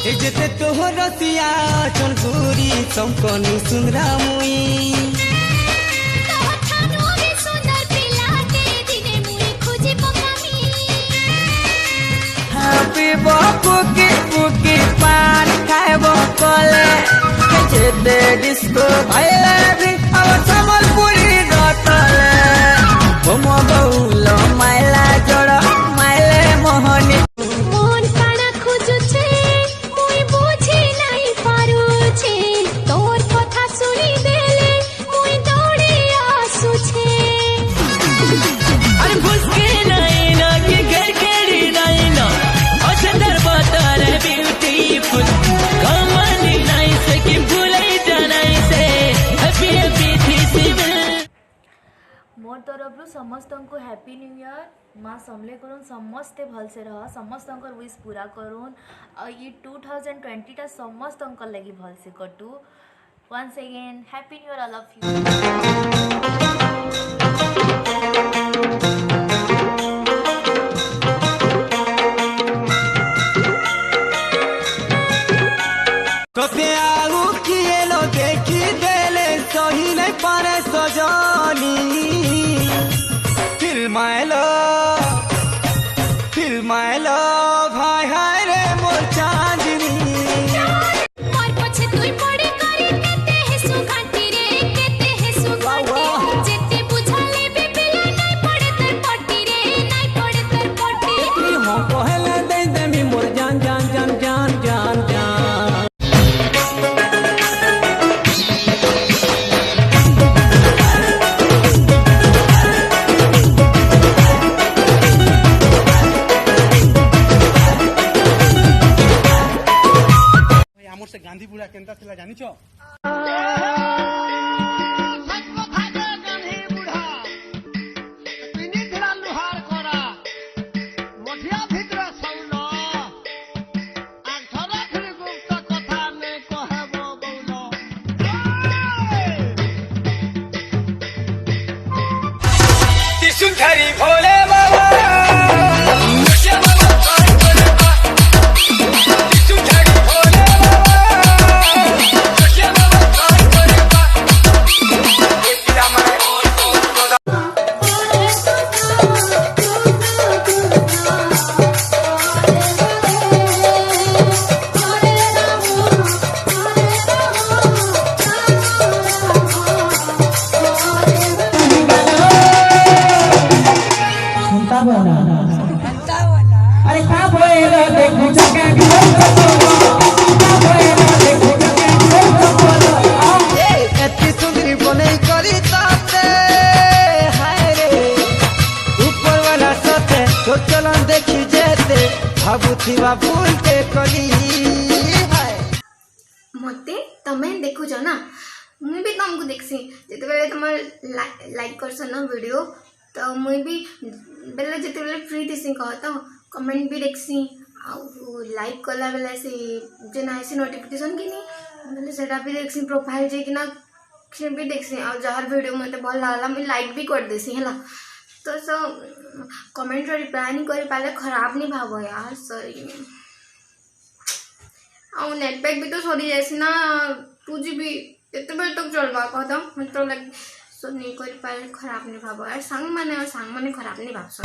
जेते तोहर रसिया चनपुरी संकनी सुंदरा मुई पुकी पुकी पान खाएबो कले जेते डिस्को भाईले भी अब संबलपुरी गतले हम बहुल माइला जड़ माइले मोहनी मोन काना खोजुछे मुई बुझी नहीं पारुछे तोर कथा सुनी देले मुई दौड़ी आसुछे अरे भुसके नहीं ना के घर केड़ी नहीं ना अचंदर बतर ब्यूटीफुल कमानी नहीं से कि भूले जानाई से हैप्पी हैप्पी थी सिविल मोर तरफ समस्त को हैप्पी न्यू ईयर माँ समले करूँ समस्ते भलसे रह समस्त विश पूरा करूँ ये 2020 टा समस्त लगी भलसे कटू once again happy new year all of you तोते आगू किए लो देखी देले सही नहीं पारे सजनी फिल्माइलो भाई हाय रे मोर चांदनी मोर पछे तुई पड़े करी केते है सुघाटी रे केते है सुघाटी जेते बुझाले बे बिला नहीं पड़े तर पट्टी रे नहीं पड़े तर पट्टी हो पहले दे दे मी मोर जान जान जान जान जान जान से गांधीपुरा केनता थिला जानी छो त्रिशूलधारी भोले बाबा अरे का बोले देखो जगह एती सुंदरी बने करी ताते हाय रे ऊपर वाला सते तो चलन देखी जेते भाबुथिबा भूल के कली हाय मते तमे देखु जो ना मुई भी तुमको देखसी जेते बेले तुम लाइक करसन ना वीडियो तो मुई भी बेले जेते बेले फ्री दिसी कह तो कमेंट भी देखसी आ लाइक कला बेले से जे ना ऐसे नोटिफिकेशन की नहीं बेले सेटा भी देखसी प्रोफाइल जे कि ना से भी देखसी आ जहर वीडियो मते भल लागला मैं लाइक भी कर देसी हला तो सो कमेंट रो रिप्लाई नहीं करी पाले खराब नहीं भाबो यार सॉरी आ नेट पैक भी तो सरी जैसी ना 2GB एते बेल तक चलवा कहता मतलब लाइक सो नहीं कर पारे खराब नहीं भाबो यार सांग माने खराब नहीं भाबस।